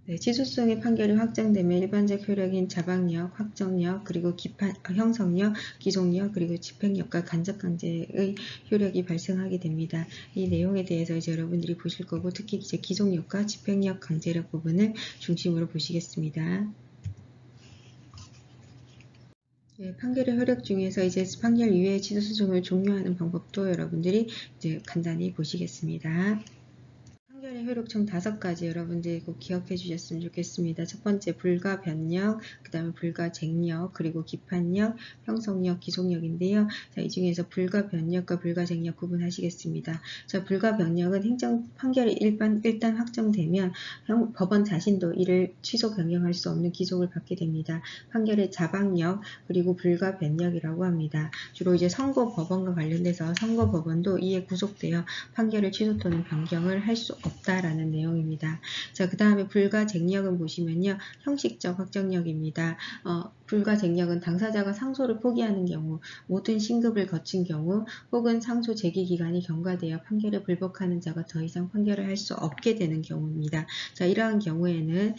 네, 취소성의 판결이 확정되면 일반적 효력인 자방력, 확정력, 그리고 형성력, 기속력, 그리고 집행력과 간접강제의 효력이 발생하게 됩니다. 이 내용에 대해서 이제 여러분들이 보실 거고, 특히 이제 기속력과 집행력, 강제력 부분을 중심으로 보시겠습니다. 네, 판결의 효력 중에서 이제 판결 이외에 취소소송을 종료하는 방법도 여러분들이 이제 간단히 보시겠습니다. 판결의 효력 총 5가지 여러분들이 꼭 기억해 주셨으면 좋겠습니다. 첫 번째 불가변력, 그 다음에 불가쟁력, 그리고 기판력, 형성력, 기속력인데요. 자, 이 중에서 불가변력과 불가쟁력 구분하시겠습니다. 자, 불가변력은 행정 판결이 일단 확정되면 법원 자신도 이를 취소 변경할 수 없는 기속을 받게 됩니다. 판결의 자방력 그리고 불가변력이라고 합니다. 주로 이제 선고법원과 관련돼서 선고법원도 이에 구속되어 판결을 취소 또는 변경을 할 수 없다라는 내용입니다. 자, 그 다음에 불가쟁력은 보시면요. 형식적 확정력입니다. 불가쟁력은 당사자가 상소를 포기하는 경우, 모든 신급을 거친 경우, 혹은 상소 제기 기간이 경과되어 판결에 불복하는 자가 더 이상 판결을 할 수 없게 되는 경우입니다. 자, 이러한 경우에는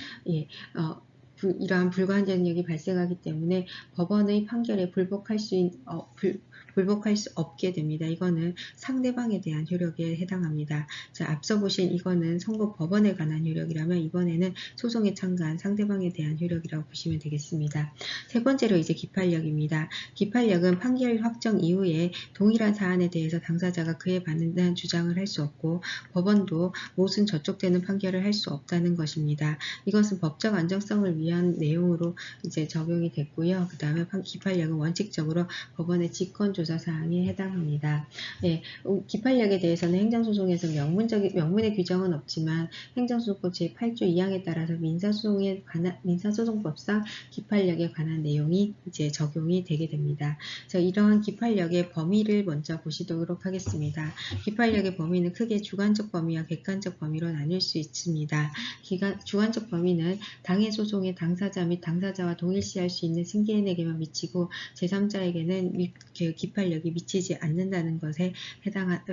이러한 불가항력이 발생하기 때문에 법원의 판결에 불복할 수 없게 됩니다. 이거는 상대방에 대한 효력에 해당합니다. 자, 앞서 보신 이거는 선고법원에 관한 효력이라면 이번에는 소송에 참가한 상대방에 대한 효력이라고 보시면 되겠습니다. 세 번째로 이제 기판력입니다. 기판력은 판결 확정 이후에 동일한 사안에 대해서 당사자가 그에 받는다는 주장을 할 수 없고 법원도 모순 저촉되는 판결을 할 수 없다는 것입니다. 이것은 법적 안정성을 위한 내용으로 이제 적용이 됐고요. 그 다음에 기판력은 원칙적으로 법원의 직권조사 사항에 해당합니다. 네, 기판력에 대해서는 행정소송에서 명문의 규정은 없지만 행정소송법 제8조 2항에 따라서 민사소송법상 기판력에 관한 내용이 이제 적용이 되게 됩니다. 자, 이러한 기판력의 범위를 먼저 보시도록 하겠습니다. 기판력의 범위는 크게 주관적 범위와 객관적 범위로 나뉠 수 있습니다. 주관적 범위는 당해 소송의 당사자 및 당사자와 동일시할 수 있는 승계인에게만 미치고 제3자에게는 기판력이 미치지 않는다는 것에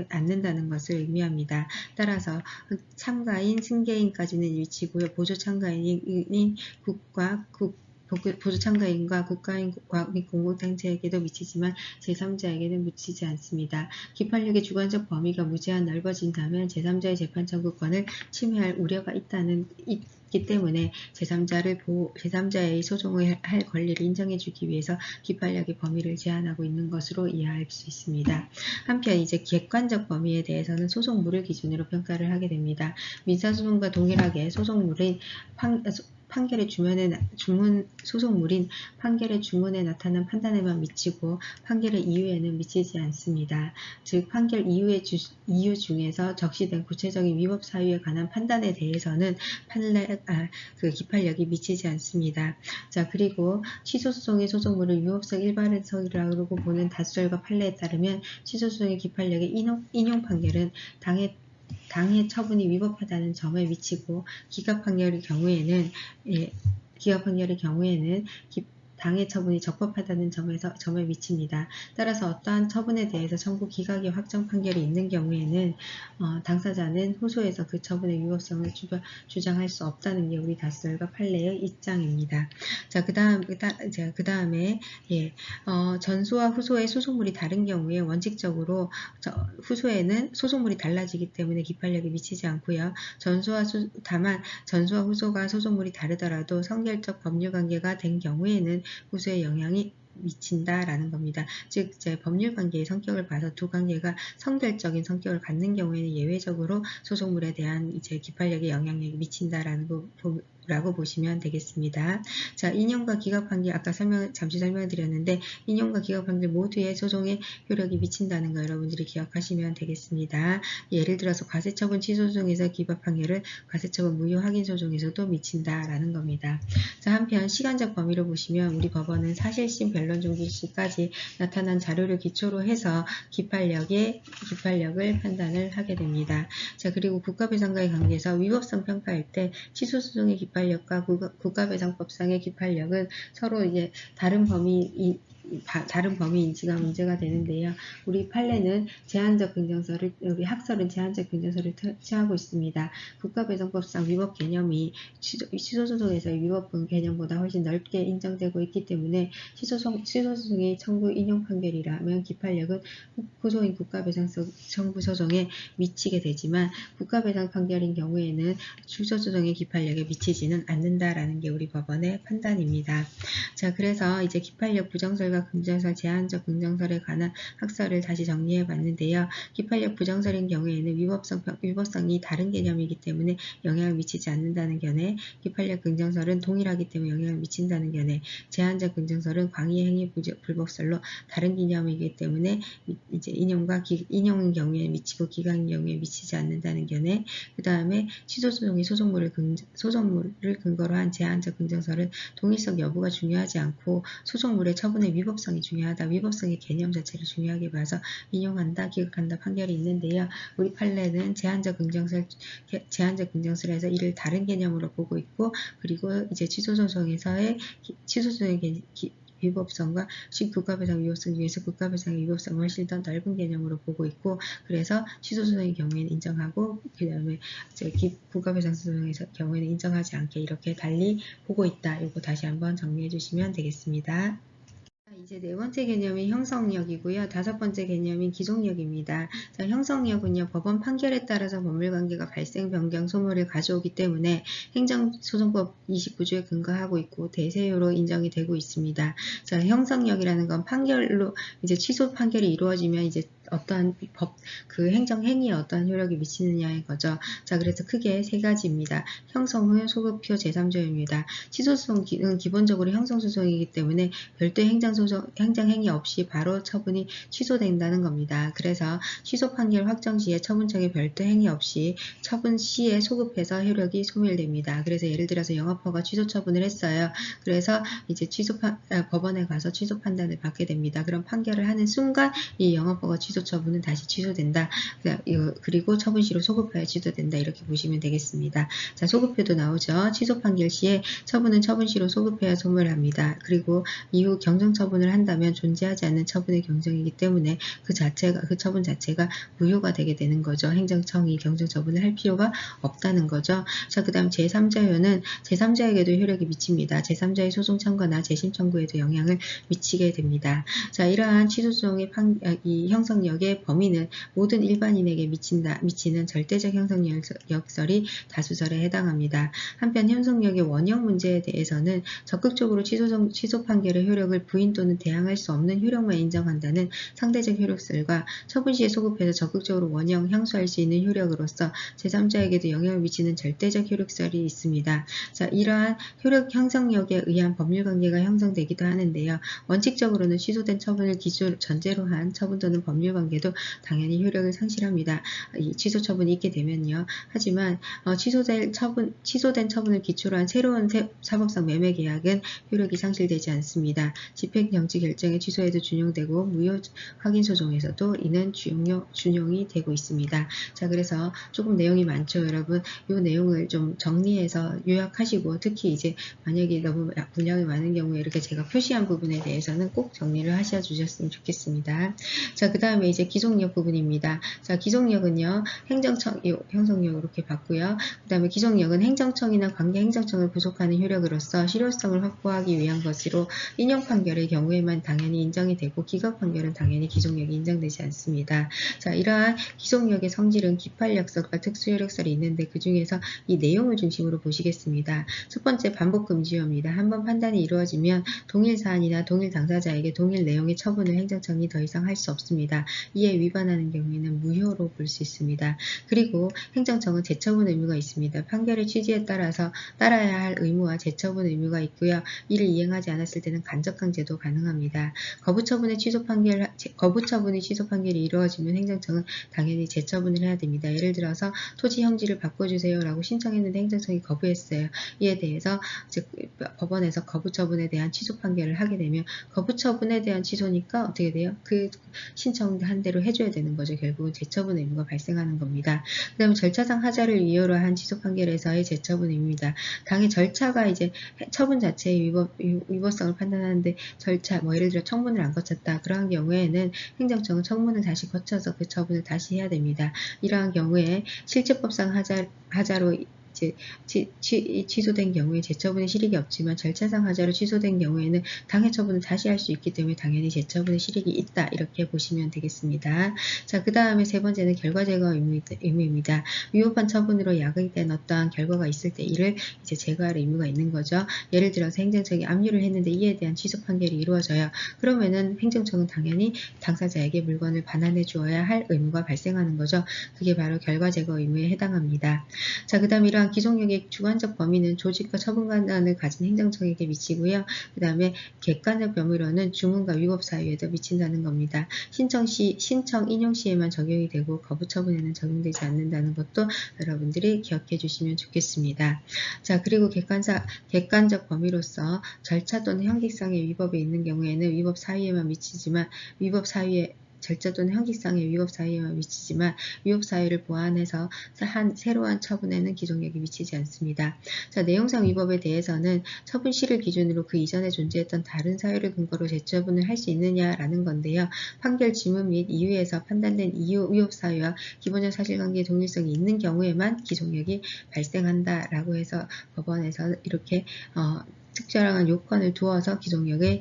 않는다는 것을 의미합니다. 따라서 참가인, 승계인까지는 미치고요. 보조 참가인인 보조 참가인과 국가인 및 공공단체에게도 미치지만 제3자에게는 미치지 않습니다. 기판력의 주관적 범위가 무제한 넓어진다면 제3자의 재판 청구권을 침해할 우려가 있기 때문에 제3자의 소송을 할 권리를 인정해주기 위해서 기판력의 범위를 제한하고 있는 것으로 이해할 수 있습니다. 한편 이제 객관적 범위에 대해서는 소송물을 기준으로 평가를 하게 됩니다. 민사소송과 동일하게 소송물인 소송물인 판결의 주문에 나타난 판단에만 미치고 판결의 이유에는 미치지 않습니다. 즉 판결 이유 중에서 적시된 구체적인 위법 사유에 관한 판단에 대해서는 기판력이 미치지 않습니다. 자, 그리고 취소소송의 소송물을 위법성 일반성이라고 보는 다수결과 판례에 따르면 취소소송의 기판력의 인용 판결은 당해 처분이 위법하다는 점에 미치고 기각 판결의 경우에는 당해 처분이 적법하다는 점에 미칩니다. 따라서 어떠한 처분에 대해서 청구 기각의 확정 판결이 있는 경우에는 당사자는 호소해서 그 처분의 위법성을 주장할 수 없다는 게 우리 다수결과 판례의 입장입니다. 자, 그 다음에 전소와 후소의 소송물이 다른 경우에 원칙적으로 후소에는 소송물이 달라지기 때문에 기판력이 미치지 않고요. 다만 전소와 후소가 소송물이 다르더라도 성결적 법률관계가 된 경우에는 후소의 영향이 미친다라는 겁니다. 즉 법률관계의 성격을 봐서 두 관계가 성결적인 성격을 갖는 경우에는 예외적으로 소송물에 대한 기판력의 영향력이 미친다라는 라고 보시면 되겠습니다. 자, 인용과 기각 판결 아까 잠시 설명드렸는데 인용과 기각 판결 모두의 소송에 효력이 미친다는 거 여러분들이 기억하시면 되겠습니다. 예를 들어서 과세처분 취소소송에서 기각 판결은 과세처분 무효 확인 소송에서도 미친다라는 겁니다. 자, 한편 시간적 범위로 보시면 우리 법원은 사실심, 변론 종기시까지 나타난 자료를 기초로 해서 기판력을 판단을 하게 됩니다. 자, 그리고 국가배상과의 관계에서 위법성 평가할 때 취소소송의 기판력과 국가배상법상의 기판력은 서로 다른 범위 다른 범위 인지가 문제가 되는데요. 우리 판례는 제한적 긍정서를, 우리 학설은 제한적 긍정서를 취하고 있습니다. 국가배정법상 위법 개념이 취소소송에서의 위법 개념보다 훨씬 넓게 인정되고 있기 때문에 취소소송의 청구 인용 판결이라면 기판력은 후소인 국가배상 청구 소송에 미치게 되지만 국가배상 판결인 경우에는 취소소송의 기판력에 미치지는 않는다라는 게 우리 법원의 판단입니다. 자, 그래서 이제 기판력 부정설과 긍정설, 제한적 긍정설에 관한 학설을 다시 정리해 봤는데요. 기판력 부정설인 경우에는 위법성이 다른 개념이기 때문에 영향을 미치지 않는다는 견해, 기판력 긍정설은 동일하기 때문에 영향을 미친다는 견해, 제한적 긍정설은 광의 행위 불법설로 다른 개념이기 때문에 이제 인용인 경우에 미치고 기각인 경우에 미치지 않는다는 견해, 그 다음에 취소소송의 소송물을 근거로 한 제한적 긍정설은 동일성 여부가 중요하지 않고 소송물의 처분의 위법성이 중요하다. 위법성의 개념 자체를 중요하게 봐서 인용한다, 기각한다 판결이 있는데요. 우리 판례는 제한적 긍정설에서 이를 다른 개념으로 보고 있고, 그리고 이제 취소소송의 위법성과 국가배상 위법성 중에서 국가배상의 위법성을 훨씬 더 넓은 개념으로 보고 있고, 그래서 취소소송의 경우에는 인정하고, 그 다음에 국가배상 소송의 경우에는 인정하지 않게 이렇게 달리 보고 있다. 이거 다시 한번 정리해 주시면 되겠습니다. 이제 네 번째 개념이 형성력이고요. 다섯 번째 개념인 기속력입니다. 자, 형성력은요, 법원 판결에 따라서 법률관계가 발생, 변경, 소멸을 가져오기 때문에 행정소송법 29조에 근거하고 있고 대세효로 인정이 되고 있습니다. 자, 형성력이라는 건 판결로 이제 취소 판결이 이루어지면 이제 어떠한 그 행정행위에 어떠한 효력이 미치느냐의 거죠. 자, 그래서 크게 세 가지입니다. 형성 후 소급표 제3조입니다. 취소소송은 기본적으로 형성소송이기 때문에 별도의 행정행위 없이 바로 처분이 취소된다는 겁니다. 그래서 취소 판결 확정 시에 처분청에 별도 행위 없이 처분 시에 소급해서 효력이 소멸됩니다. 그래서 예를 들어서 영업허가 취소 처분을 했어요. 그래서 이제 법원에 가서 취소 판단을 받게 됩니다. 그럼 판결을 하는 순간 이 영업허가 취소 처분은 다시 취소된다. 그리고 처분시로 소급하여 취소된다. 이렇게 보시면 되겠습니다. 자, 소급표도 나오죠. 취소 판결 시에 처분은 처분시로 소급해야 소멸합니다. 그리고 이후 경정처분을 한다면 존재하지 않는 처분의 경정이기 때문에 그 처분 자체가 무효가 되게 되는 거죠. 행정청이 경정처분을 할 필요가 없다는 거죠. 자, 그 다음 제3자효는 제3자에게도 효력이 미칩니다. 제3자의 소송 청구나 재심 청구에도 영향을 미치게 됩니다. 자, 이러한 취소소송의 이 형성력의 범위는 모든 일반인에게 미치는 절대적 형성력설이 다수설에 해당합니다. 한편 형성력의 원형 문제에 대해서는 적극적으로 취소 판결의 효력을 부인 또는 대항할 수 없는 효력만 인정한다는 상대적 효력설과 처분 시에 소급해서 적극적으로 원형 향수할 수 있는 효력으로서 제3자에게도 영향을 미치는 절대적 효력설이 있습니다. 자, 이러한 효력 형성력에 의한 법률관계가 형성되기도 하는데요. 원칙적으로는 취소된 처분을 전제로 한 처분 또는 법률관계도 당연히 효력을 상실합니다. 이 취소 처분이 있게 되면요. 하지만 취소된 처분을 기초로 한 새로운 사법상 매매계약은 효력이 상실되지 않습니다. 집행정지 결정의 취소에도 준용되고 무효 확인소송에서도 이는 준용이 되고 있습니다. 자, 그래서 조금 내용이 많죠, 여러분. 이 내용을 좀 정리해서 요약하시고, 특히 이제 만약에 너무 분량이 많은 경우에 이렇게 제가 표시한 부분에 대해서는 꼭 정리를 하셔 주셨으면 좋겠습니다. 자, 그 다음에 이제 기속력 부분입니다. 자, 기속력은요, 형성력 이렇게 봤고요. 그 다음에 기속력은 행정청이나 관계행정청을 부속하는 효력으로서 실효성을 확보하기 위한 것으로 인용 판결의 경우에만 당연히 인정이 되고 기각 판결은 당연히 기속력이 인정되지 않습니다. 자, 이러한 기속력의 성질은 기판력설과 특수효력설이 있는데 그 중에서 이 내용을 중심으로 보시겠습니다. 첫 번째 반복금지효입니다. 한번 판단이 이루어지면 동일 사안이나 동일 당사자에게 동일 내용의 처분을 행정청이 더 이상 할 수 없습니다. 이에 위반하는 경우에는 무효로 볼 수 있습니다. 그리고 행정청은 재처분 의무가 있습니다. 판결의 취지에 따라서 따라야 할 의무와 재처분 의무가 있고요. 이를 이행하지 않았을 때는 간접강제도 가능합니다. 거부처분이 취소 판결이 이루어지면 행정청은 당연히 재처분을 해야 됩니다. 예를 들어서 토지 형지를 바꿔주세요 라고 신청했는데 행정청이 거부했어요. 이에 대해서 법원에서 거부처분에 대한 취소 판결을 하게 되면 거부처분에 대한 취소니까 어떻게 돼요? 그 신청 예정한 대로 해줘야 되는 거죠. 결국은 재처분 의무가 발생하는 겁니다. 그 다음에 절차상 하자를 이유로 한 취소 판결에서의 재처분 의무입니다. 당의 절차가 이제 처분 자체의 위법성을 판단하는데 절차, 뭐 예를 들어 청문을 안 거쳤다. 그러한 경우에는 행정청은 청문을 다시 거쳐서 그 처분을 다시 해야 됩니다. 이러한 경우에 실체법상 하자로 이제 취소된 경우에 재처분의 실익이 없지만 절차상 하자로 취소된 경우에는 당해 처분을 다시 할 수 있기 때문에 당연히 재처분의 실익이 있다. 이렇게 보시면 되겠습니다. 자, 그 다음에 세 번째는 결과 제거 의무입니다. 위법한 처분으로 야기된 어떠한 결과가 있을 때 이를 이제 제거할 의무가 있는 거죠. 예를 들어서 행정청이 압류를 했는데 이에 대한 취소 판결이 이루어져요. 그러면은 행정청은 당연히 당사자에게 물건을 반환해 주어야 할 의무가 발생하는 거죠. 그게 바로 결과 제거 의무에 해당합니다. 자, 그 다음 이러한 기속력의 주관적 범위는 조직과 처분 권한을 가진 행정청에게 미치고요. 그 다음에 객관적 범위로는 주문과 위법 사유에도 미친다는 겁니다. 신청 인용 시에만 적용이 되고 거부 처분에는 적용되지 않는다는 것도 여러분들이 기억해 주시면 좋겠습니다. 자, 그리고 객관적 범위로서 절차 또는 형식상의 위법이 있는 경우에는 위법 사유에만 미치지만 절차 또는 형식상의 위법 사유에만 미치지만 위법 사유를 보완해서 새로운 처분에는 기속력이 미치지 않습니다. 자, 내용상 위법에 대해서는 처분시를 기준으로 그 이전에 존재했던 다른 사유를 근거로 재처분을 할 수 있느냐라는 건데요. 판결 지문 및 이유에서 판단된 위법 사유와 기본적 사실관계의 동일성이 있는 경우에만 기속력이 발생한다라고 해서 법원에서 이렇게 특정한 요건을 두어서 기속력의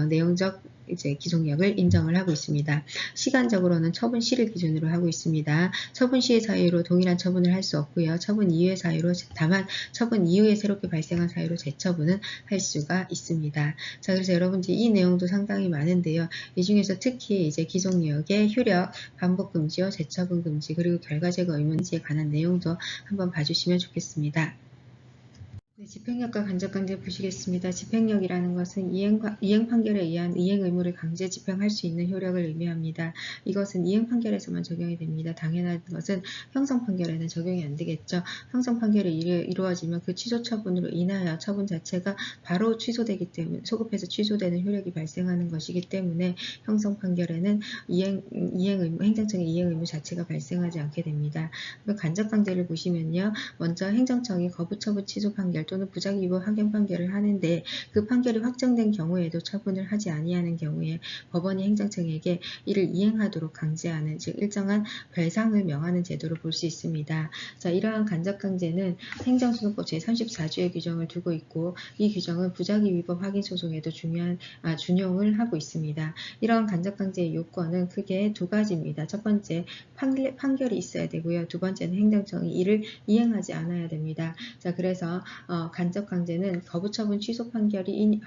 내용적 기속력을 인정을 하고 있습니다. 시간적으로는 처분 시를 기준으로 하고 있습니다. 처분 시의 사유로 동일한 처분을 할 수 없고요. 처분 이후의 사유로 다만 처분 이후에 새롭게 발생한 사유로 재처분은 할 수가 있습니다. 자, 그래서 여러분들이 이 내용도 상당히 많은데요. 이 중에서 특히 이제 기속력의 효력, 반복 금지와 재처분 금지 그리고 결과 제거 의무지에 관한 내용도 한번 봐주시면 좋겠습니다. 네, 집행력과 간접강제 보시겠습니다. 집행력이라는 것은 이행 판결에 의한 이행 의무를 강제 집행할 수 있는 효력을 의미합니다. 이것은 이행 판결에서만 적용이 됩니다. 당연한 것은 형성 판결에는 적용이 안 되겠죠. 형성 판결이 이루어지면 그 취소 처분으로 인하여 처분 자체가 바로 취소되기 때문에 소급해서 취소되는 효력이 발생하는 것이기 때문에 형성 판결에는 행정청의 이행 의무 자체가 발생하지 않게 됩니다. 간접강제를 보시면요. 먼저 행정청이 거부 처분 취소 판결 또는 부작위법 확정 판결을 하는데 그 판결이 확정된 경우에도 처분을 하지 아니하는 경우에 법원이 행정청에게 이를 이행하도록 강제하는 즉 일정한 배상을 명하는 제도로 볼 수 있습니다. 자, 이러한 간접강제는 행정소송법 제34조의 규정을 두고 있고 이 규정은 부작위 위법 확인 소송에도 준용을 하고 있습니다. 이러한 간접강제의 요건은 크게 두 가지입니다. 첫 번째 판결이 있어야 되고요. 두 번째는 행정청이 이를 이행하지 않아야 됩니다. 자, 그래서 간접강제는 거부처분 취소 판결이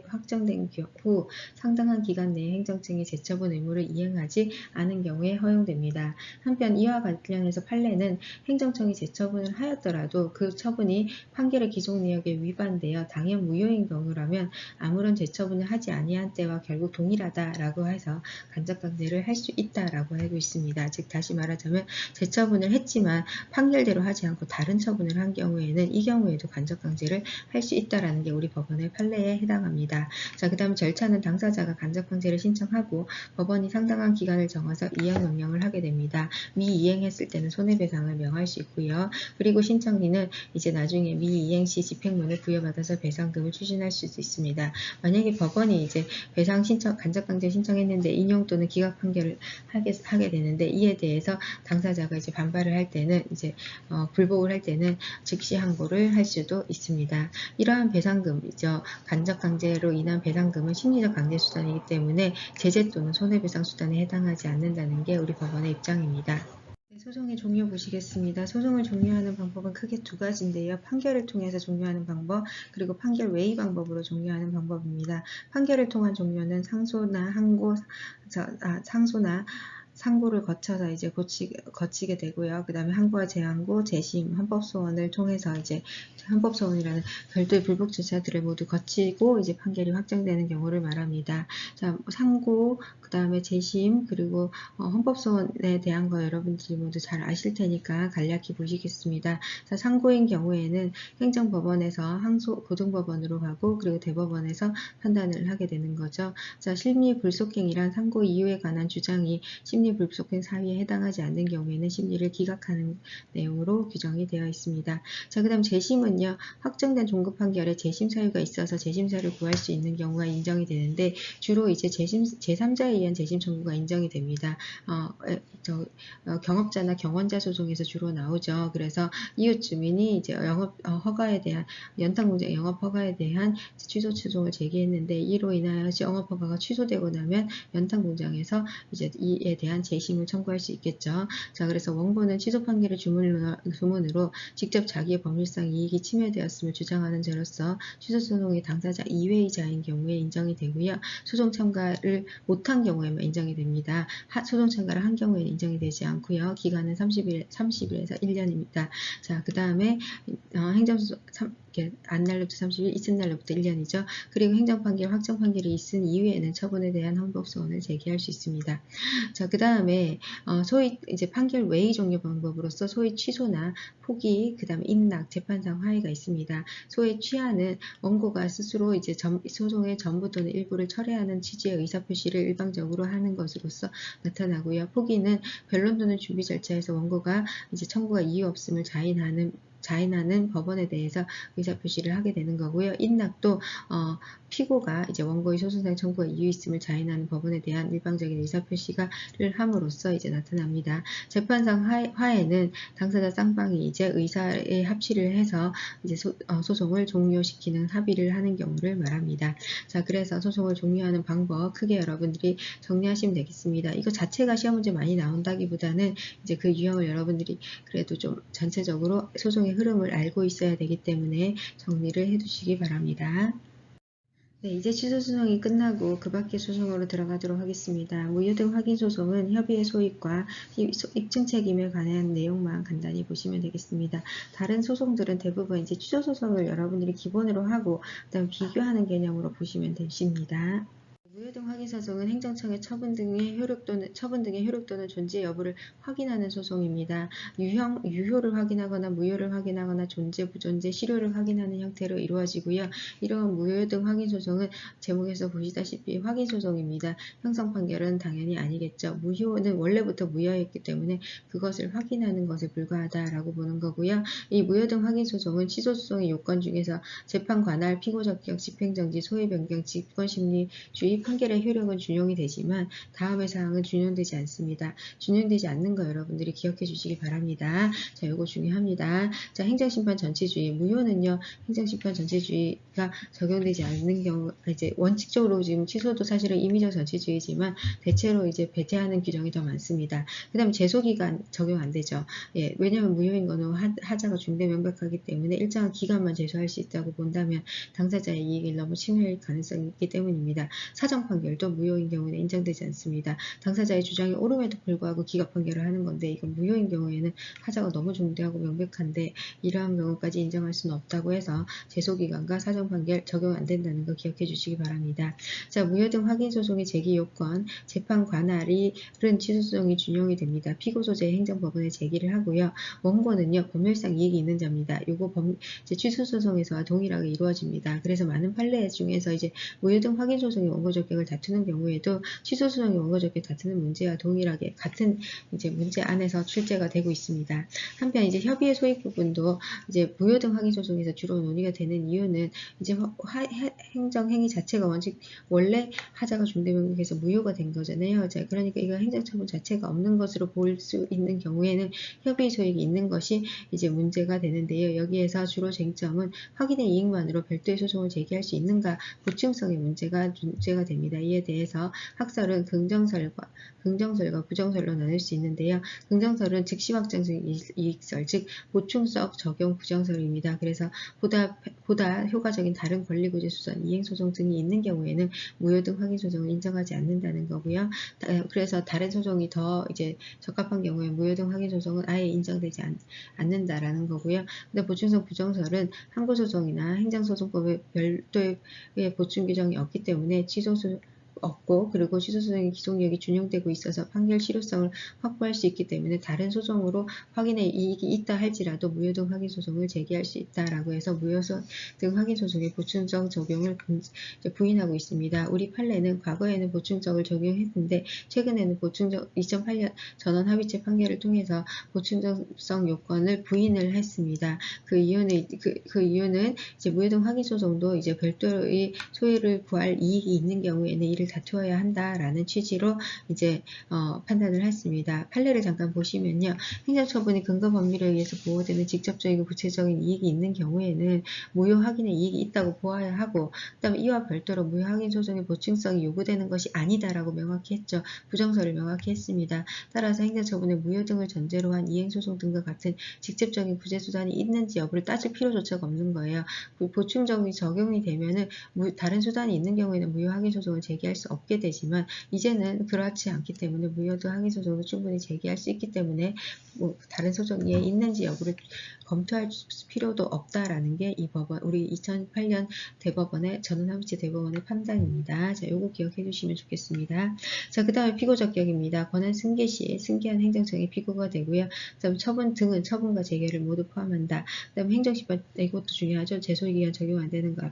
확정된 후 상당한 기간 내에 행정청이 재처분 의무를 이행하지 않은 경우에 허용됩니다. 한편 이와 관련해서 판례는 행정청이 재처분을 하였더라도 그 처분이 판결의 기속내역에 위반되어 당연 무효인 경우라면 아무런 재처분을 하지 아니한 때와 결국 동일하다라고 해서 간접강제를 할 수 있다라고 알고 있습니다. 즉 다시 말하자면 재처분을 했지만 판결대로 하지 않고 다른 처분을 한 경우에는 이 경우에도 간접강제를 할 수 있다라는 게 우리 법원의 판례에 해당합니다. 자, 그 다음 절차는 당사자가 간접강제를 신청하고 법원이 상당한 기간을 정해서 이행 명령을 하게 됩니다. 미이행했을 때는 손해배상을 명할 수 있고요. 그리고 신청인은 이제 나중에 미이행 시 집행문을 부여받아서 배상금을 추진할 수도 있습니다. 만약에 법원이 이제 배상 신청, 간접강제 신청했는데 인용 또는 기각 판결을 하게 되는데 이에 대해서 당사자가 이제 반발을 할 때는 이제 불복을 할 때는 즉시 항고를 할 수도 있습니다. 이러한 배상금이죠. 간접강제로 인한 배상금은 심리적 강제 수단이기 때문에 제재 또는 손해배상 수단에 해당하지 않는다는 게 우리 법원의 입장입니다. 소송의 종료 보시겠습니다. 소송을 종료하는 방법은 크게 두 가지인데요. 판결을 통해서 종료하는 방법, 그리고 판결 외의 방법으로 종료하는 방법입니다. 판결을 통한 종료는 상소나 상고를 거쳐서 이제 거치게 되고요. 그 다음에 항고와 재항고, 재심, 헌법소원을 통해서 이제 헌법소원이라는 별도의 불복 절차들을 모두 거치고 이제 판결이 확정되는 경우를 말합니다. 자, 상고, 그 다음에 재심, 그리고 헌법소원에 대한 거 여러분들이 모두 잘 아실 테니까 간략히 보시겠습니다. 자, 상고인 경우에는 행정법원에서 고등법원으로 가고 그리고 대법원에서 판단을 하게 되는 거죠. 자, 심리불속행이란 상고 이유에 관한 주장이 심리불속행 사유에 해당하지 않는 경우에는 심리를 기각하는 내용으로 규정이 되어 있습니다. 자, 그 다음 재심은요, 확정된 종급 판결에 재심 사유가 있어서 재심사를 구할 수 있는 경우가 인정이 되는데 주로 이제 제3자에 의한 재심 청구가 인정이 됩니다. 경업자나 경원자 소송에서 주로 나오죠. 그래서 이웃 주민이 이제 영업 허가에 대한 연탄공장 영업 허가에 대한 취소 소송을 제기했는데 이로 인하여 영업 허가가 취소되고 나면 연탄공장에서 이제 이에 대한 재심을 청구할 수 있겠죠. 자, 그래서 원고는 취소 판결의 주문으로 직접 자기의 법률상 이익이 침해되었음을 주장하는 자로서 취소 소송의 당사자 이외의자인 경우에 인정이 되고요. 소송 참가를 못한 경우에만 인정이 됩니다. 소송 참가를 한 경우에는 인정이 되지 않고요. 기간은 30일에서 1년입니다. 자, 그 다음에 행정소송 안날로부터 30일, 이튿날로부터 1년이죠. 그리고 행정판결, 확정판결이 있은 이후에는 처분에 대한 헌법소원을 제기할 수 있습니다. 자, 그 다음에 소위 이제 판결 외의 종료 방법으로서 소위 취소나 포기, 그 다음에 인락, 재판상 화해가 있습니다. 소위 취하는 원고가 스스로 이제 소송의 전부 또는 일부를 철회하는 취지의 의사표시를 일방적으로 하는 것으로서 나타나고요. 포기는 변론 또는 준비 절차에서 원고가 이제 청구가 이유 없음을 자인하는 법원에 대해서 의사표시를 하게 되는 거고요. 인락도 피고가 이제 원고의 소송상 청구가 이유 있음을 자인하는 법원에 대한 일방적인 의사표시를 함으로써 이제 나타납니다. 재판상 화해는 당사자 쌍방이 이제 의사의 합치를 해서 이제 소송을 종료시키는 합의를 하는 경우를 말합니다. 자, 그래서 소송을 종료하는 방법 크게 여러분들이 정리하시면 되겠습니다. 이거 자체가 시험 문제 많이 나온다기보다는 이제 그 유형을 여러분들이 그래도 좀 전체적으로 소송의 흐름을 알고 있어야 되기 때문에 정리를 해두시기 바랍니다. 네, 이제 취소 소송이 끝나고 그 밖의 소송으로 들어가도록 하겠습니다. 무효등 확인 소송은 협의의 소익과 입증 책임에 관한 내용만 간단히 보시면 되겠습니다. 다른 소송들은 대부분 이제 취소 소송을 여러분들이 기본으로 하고 그다음 비교하는 개념으로 보시면 되십니다. 무효등 확인 소송은 행정청의 처분 등의 효력 또는 존재 여부를 확인하는 소송입니다. 유효를 확인하거나 무효를 확인하거나 존재, 부존재, 실효를 확인하는 형태로 이루어지고요. 이러한 무효등 확인 소송은 제목에서 보시다시피 확인 소송입니다. 형성 판결은 당연히 아니겠죠. 무효는 원래부터 무효였기 때문에 그것을 확인하는 것에 불과하다라고 보는 거고요. 이 무효등 확인 소송은 취소 소송의 요건 중에서 재판 관할, 피고 적격, 집행정지, 소위 변경, 직권심리주의, 판결의 효력은 준용이 되지만 다음의 사항은 준용되지 않습니다. 준용되지 않는 거 여러분들이 기억해 주시기 바랍니다. 자, 요거 중요합니다. 자, 행정심판 전체주의. 무효는요, 행정심판 전체주의가 적용되지 않는 경우, 이제 원칙적으로 지금 취소도 사실은 임의적 전체주의지만 대체로 이제 배제하는 규정이 더 많습니다. 그 다음에 제소기간 적용 안 되죠. 예, 왜냐하면 무효인 거는 하자가 중대 명백하기 때문에 일정한 기간만 제소할 수 있다고 본다면 당사자의 이익을 너무 침해할 가능성이 있기 때문입니다. 사정 판결도 무효인 경우는 인정되지 않습니다. 당사자의 주장이 옳음에도 불구하고 기각 판결을 하는 건데 이건 무효인 경우에는 하자가 너무 중대하고 명백한데 이러한 경우까지 인정할 수는 없다고 해서 제소기간과 사정 판결 적용 안 된다는 거 기억해 주시기 바랍니다. 자, 무효등 확인 소송의 제기 요건, 재판 관할은 취소 소송이 준용이 됩니다. 피고 소재 행정법원에 제기를 하고요. 원고는요, 법률상 이익이 있는 자입니다. 요거 취소 소송에서와 동일하게 이루어집니다. 그래서 많은 판례 중에서 이제 무효등 확인 소송이 원고 적격을 다투는 경우에도 취소 소송이 원고 적격 다투는 문제와 동일하게 같은 이제 문제 안에서 출제가 되고 있습니다. 한편 이제 협의의 소익 부분도 이제 무효등 확인 소송에서 주로 논의가 되는 이유는 이제 행정 행위 자체가 원래 하자가 중대명백해서 무효가 된 거잖아요. 자, 그러니까 이거 행정처분 자체가 없는 것으로 볼 수 있는 경우에는 협의 소익이 있는 것이 이제 문제가 되는데요. 여기에서 주로 쟁점은 확인의 이익만으로 별도의 소송을 제기할 수 있는가 보충성의 문제가 됩니다. 이에 대해서 학설은 긍정설과 부정설로 나눌 수 있는데요. 긍정설은 즉시 확정적 이익설, 즉 보충성 적용 부정설입니다. 그래서 보다 효과적인 다른 권리구제 수선, 이행소송 등이 있는 경우에는 무효 등 확인소송을 인정하지 않는다는 거고요. 그래서 다른 소송이 더 이제 적합한 경우에 무효 등 확인소송은 아예 인정되지 않는다라는 거고요. 근데 보충성 부정설은 항고소송이나 행정소송법에 별도의 보충 규정이 없기 때문에 취소수 없고, 그리고 취소소송의 기속력이 준용되고 있어서 판결 실효성을 확보할 수 있기 때문에 다른 소송으로 확인의 이익이 있다 할지라도 무효 등 확인소송을 제기할 수 있다라고 해서 무효 등 확인소송의 보충성 적용을 부인하고 있습니다. 우리 판례는 과거에는 보충성을 적용했는데 최근에는 2008년 전원합의체 판결을 통해서 보충성 요건을 부인을 했습니다. 그 이유는 이제 무효 등 확인소송도 이제 별도의 소유를 구할 이익이 있는 경우에는 이를 다투어야 한다라는 취지로 이제 판단을 했습니다. 판례를 잠깐 보시면요. 행정처분이 근거 법률에 의해서 보호되는 직접적이고 구체적인 이익이 있는 경우에는 무효 확인의 이익이 있다고 보아야 하고, 그다음에 이와 별도로 무효 확인 소송의 보충성이 요구되는 것이 아니다라고 명확히 했죠. 부정설을 명확히 했습니다. 따라서 행정처분의 무효 등을 전제로 한 이행소송 등과 같은 직접적인 구제수단이 있는지 여부를 따질 필요조차가 없는 거예요. 보충적이 적용이 되면은 다른 수단이 있는 경우에는 무효 확인 소송을 제기할 수 없게 되지만, 이제는 그렇지 않기 때문에 무효 등 확인 소송을 충분히 제기할 수 있기 때문에 다른 소송이 있는지 여부를 검토할 필요도 없다라는 게 이 법원, 우리 2008년 대법원의 전원합의체 대법원의 판단입니다. 자, 요거 기억해 주시면 좋겠습니다. 자, 그 다음에 피고적격입니다. 권한 승계 시 승계한 행정청이 피고가 되고요. 그 다음에 처분 등은 처분과 재결을 모두 포함한다. 그 다음에 행정심판, 이것도 중요하죠. 재소기간 적용 안 되는 거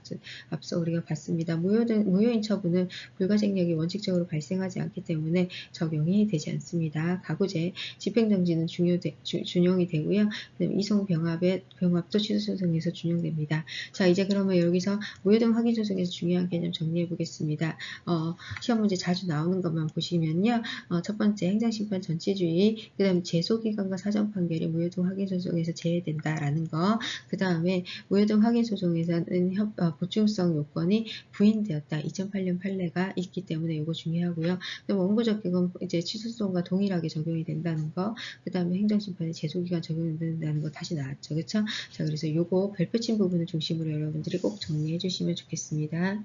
앞서 우리가 봤습니다. 무효인 처분은 불가쟁력이 원칙적으로 발생하지 않기 때문에 적용이 되지 않습니다. 가구제, 집행정지는 준용이 되고요. 이송병합도 취소소송에서 준용됩니다. 자, 이제 그러면 여기서 무효 등 확인소송에서 중요한 개념 정리해 보겠습니다. 시험 문제 자주 나오는 것만 보시면요. 첫 번째, 행정심판 전치주의, 그 다음에 제소기간과 사정판결이 무효 등 확인소송에서 제외된다라는 거, 그 다음에 무효 등 확인소송에서는 보충성 요건이 부인되었다. 2008년 판례가 있기 때문에 이거 중요하고요. 원고적격은 이제 취소소송과 동일하게 적용이 된다는 거, 그 다음에 행정심판의 제소기간 적용이 된다는 거 다시 나왔죠. 그쵸? 자, 그래서 요거 별표친 부분을 중심으로 여러분들이 꼭 정리해 주시면 좋겠습니다.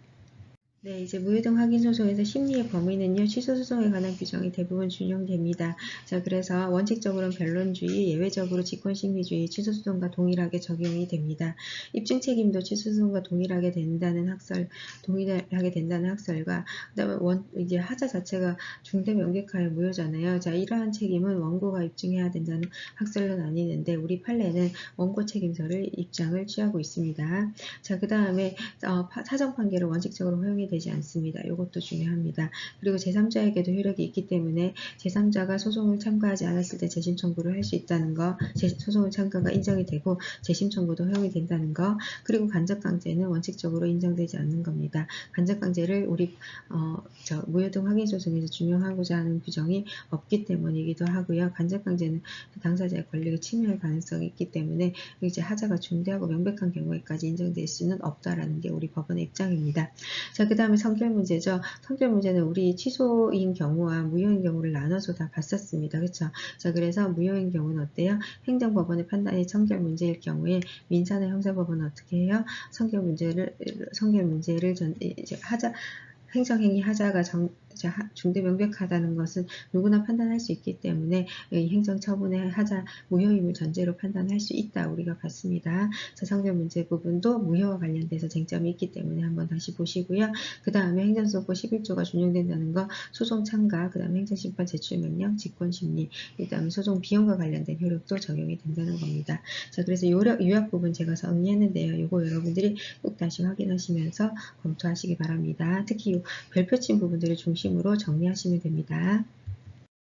네, 이제 무효 등 확인 소송에서 심리의 범위는요, 취소 소송에 관한 규정이 대부분 준용됩니다. 자, 그래서 원칙적으로는 변론주의, 예외적으로 직권심리주의, 취소 소송과 동일하게 적용이 됩니다. 입증 책임도 취소 소송과 동일하게 된다는 학설과, 그다음에 이제 하자 자체가 중대 명백하에 무효잖아요. 자, 이러한 책임은 원고가 입증해야 된다는 학설로 나뉘는데 우리 판례는 원고 책임서를 입장을 취하고 있습니다. 자, 그 다음에 사정 판결은 원칙적으로 허용이 되지 않습니다. 이것도 중요합니다. 그리고 제3자에게도 효력이 있기 때문에 제3자가 소송을 참가하지 않았을 때 재심 청구를 할 수 있다는 거, 소송을 참가가 인정이 되고 재심 청구도 허용이 된다는 거, 그리고 간접강제는 원칙적으로 인정되지 않는 겁니다. 간접강제를 우리 무효 등 확인 소송에서 준용하고자 하는 규정이 없기 때문이기도 하고요. 간접강제는 당사자의 권리를 침해할 가능성이 있기 때문에 이제 하자가 중대하고 명백한 경우에까지 인정될 수는 없다라는 게 우리 법원의 입장입니다. 자, 그 다음에 성결 문제죠. 성결 문제는 우리 취소인 경우와 무효인 경우를 나눠서 다 봤었습니다. 그렇죠? 자, 그래서 무효인 경우는 어때요? 행정법원의 판단이 성결 문제일 경우에 민사나 형사법원은 어떻게 해요? 성결 문제를 행정행위 하자가 중대 명백하다는 것은 누구나 판단할 수 있기 때문에 행정처분의 하자 무효임을 전제로 판단할 수 있다 우리가 봤습니다. 자, 성결 문제 부분도 무효와 관련돼서 쟁점이 있기 때문에 한번 다시 보시고요. 그 다음에 행정소송법 11조가 준용된다는 거, 소송 참가, 그 다음에 행정심판 제출명령, 직권심리, 그 다음에 소송 비용과 관련된 효력도 적용이 된다는 겁니다. 자, 그래서 요약 부분 제가 정리했는데요. 이거 여러분들이 꼭 다시 확인하시면서 검토하시기 바랍니다. 특히 별표친 부분들을 중심으로 정리하시면 됩니다.